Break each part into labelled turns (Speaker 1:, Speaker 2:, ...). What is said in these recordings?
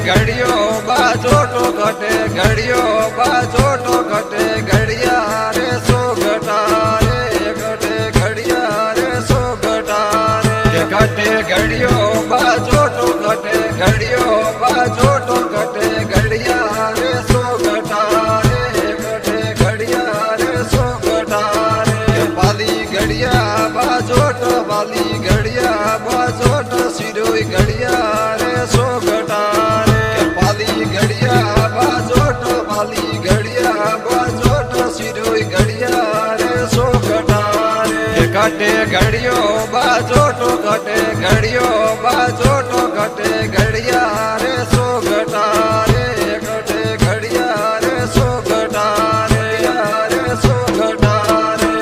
Speaker 1: ઘડિયો બાજોટો ઘટે ઘડિયો બાજોટો ઘટે ઘડિયા રે સો ઘટા રે ઘટે ઘડિયા રે સો ઘટા રે ઘટે ઘડિયો બાજોટો ઘટે ઘડિયો બાજોટો ઘટે ઘડિયા રે સો ઘટા રે ઘટે ઘડિયા રે સો ઘટા રે વાલી ઘડિયા બાજોટ વાલી ઘડિયા બાજોટ સિરોઈ ઘડિયા રે સો ઘટા રે વાલી ઘડિયા બાજોટ વાલી ઘડિયા બાજોટ સિરોઈ ઘડિયા રે સો ઘટા રે ઘટે ઘડિયો બાજોટો ઘટે ઘડિયો બાજોટો ઘટે ઘડિયા રે સો ઘટા રે ઘટે ઘડિયા રે સો ઘટા રે સો ઘટા રે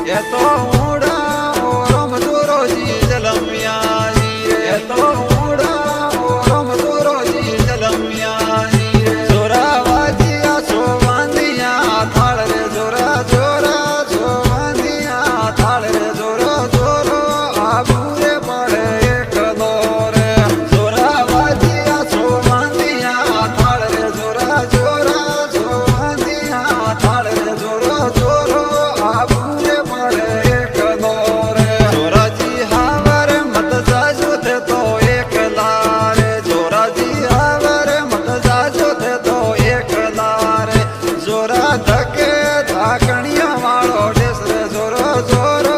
Speaker 1: ये तो उड़ा ओरम दोरोजी जलमियाजी रे ये तो उड़ा ओरम दोरोजी जलमियाजी रे जोरा वाजिया सोवंदिया थाल रे जोरा जोरा सोवंदिया थाल रे जोरो जोरो आबूरे पड़े एक दोरे जोरा वाजिया सोवंदिया थाल रे जोरा जोरा सोवंदिया थाल रे जोरो जोरो आबूरे धके धाकणिया वालो डेस रे जोरो जोरो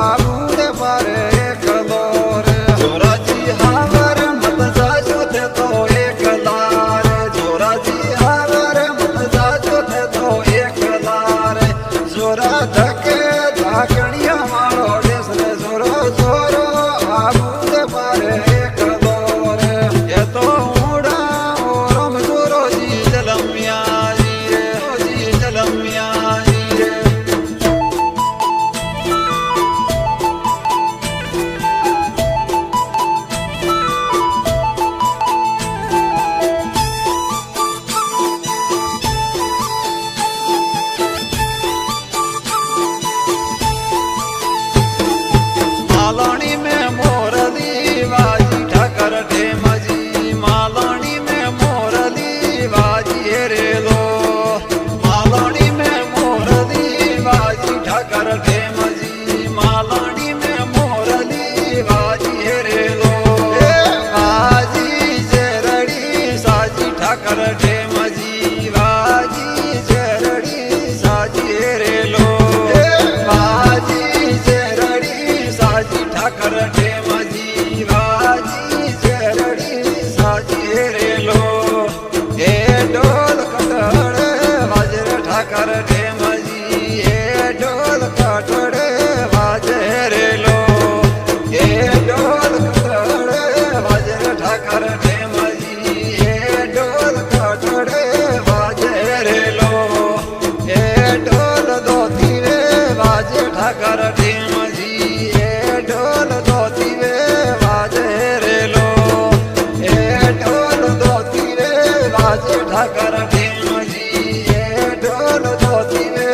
Speaker 1: आबूरे पारे एक दोरे जोरा जी हावर मत जाजो थे तो एक लारे जोरा जी हावर मत जाजो थे तो एक लारे जोरा धके धाकणिया वालो डेस रे जोरो जोरो आबूरे पारे एक दोरे ये तो उड़ा ओरम जोरो जी जलमिया मालानी में मोरली बाजी ठाकर ढेमजी मालानी में मोरली बाजी रे लो मालानी में मोरली बाजी ठाकर ढेमजी मालानी में मोरली बाजी रे लो बाजी जेरड़ी साजी ठाकर ढेमजी बाजी जेरड़ी साजी रे लो बाजी जेरड़ी साजी ठाकर ढेमजी बाजी जेरड़ी साजी रे लो ए ढोल कटड़े बाजे ठाकर ढेमजी ए ढोल कटड़े बाजे रे लो ए ढोल कटड़े बाजे ठाकर ढेमजी ए ढोल कटड़े बाजे रे लो ए ढोल दोती वे बाजे ठाकर ढेमजी ढोल दोती वे बाजे रे लो ए ढोल दोती वे बाजे ठाकर ढेमजी ए ढोल दोती वे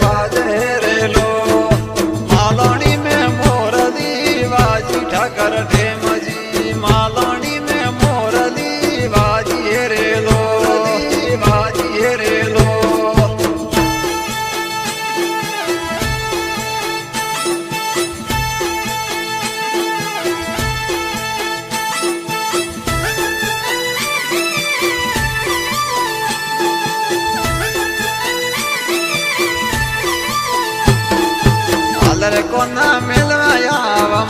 Speaker 1: बाजे रे लो मालानी में मोरली बाजी ठाकर ढेमजी मालानी में मोरली बाजी रे लो बाजी रे लो आलर कोना मिलवाया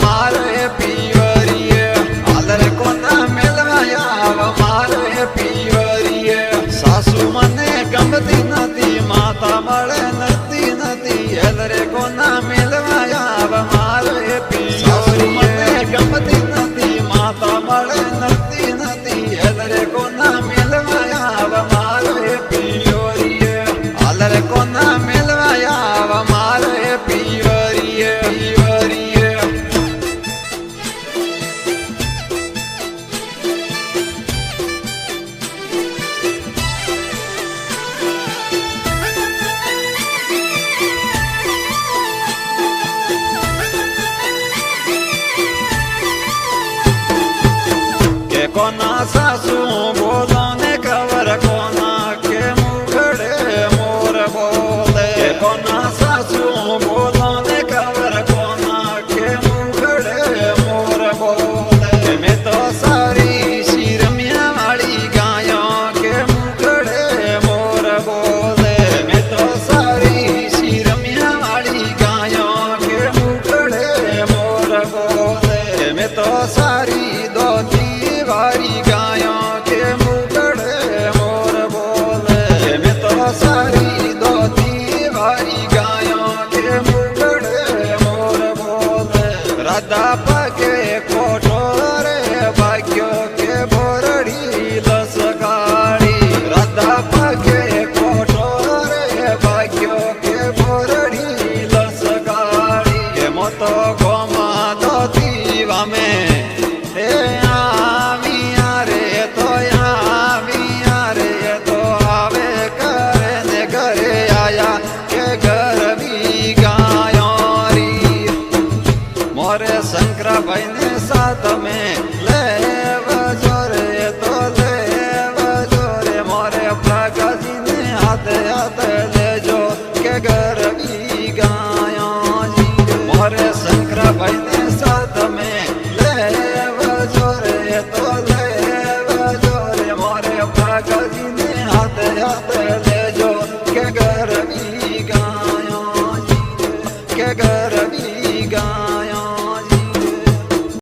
Speaker 1: मारे पीवरिए आलर कोना मिलवाया मारे पीवरिए सासू मने गमती नदी माता मळे नदी नदी अलरे कोना मिलवाया मारे पीवरिए मने गमती नदी माता मळे नदी नदी अलरे कोना मिलवाया मारे पीवरिए आलर कोना मिलवाया मारे पीवरिए पीवरिए સાસુ બોલો ને ખબર કોના કે મુખડે મોર બોલે કોના સાસુ બોલો ને ખબર કોના કે મુખડે મોર બોલે મેં તો સારી શિરમિયા વાળી ગાયો કે મુખડે મોર બોલે મેં તો સારી શિરમિયા વાળી ગાયો કે મુખડે મોર બોલે મેં તો સારી દોતી વાળી ગાયો કે મુખડે મોર બોલે મેં તો સારી દોતી વાળી ગાયો કે મુખડે મોર બોલે રાધા પગે કોઠો રે ભાગ્યો કે બોરડી લસકાળી રાધા પગે કોઠો રે ભાગ્યો કે બોરડી લસકાળી કે મોતો ગોમા દોતી વામે હે આવિયા રે તો આવિયા રે તો આવે કરે ને ઘરે આયા કે ગરબી ગાયો રી મોરે શંકરાભાઈ ને સાથ મેં લેવજો રે તો લેવજો રે મોરે પ્રગતિ ને હાથે હાથે લેજો કે ગરબી ગાયો જી મોરે શંકરાભાઈ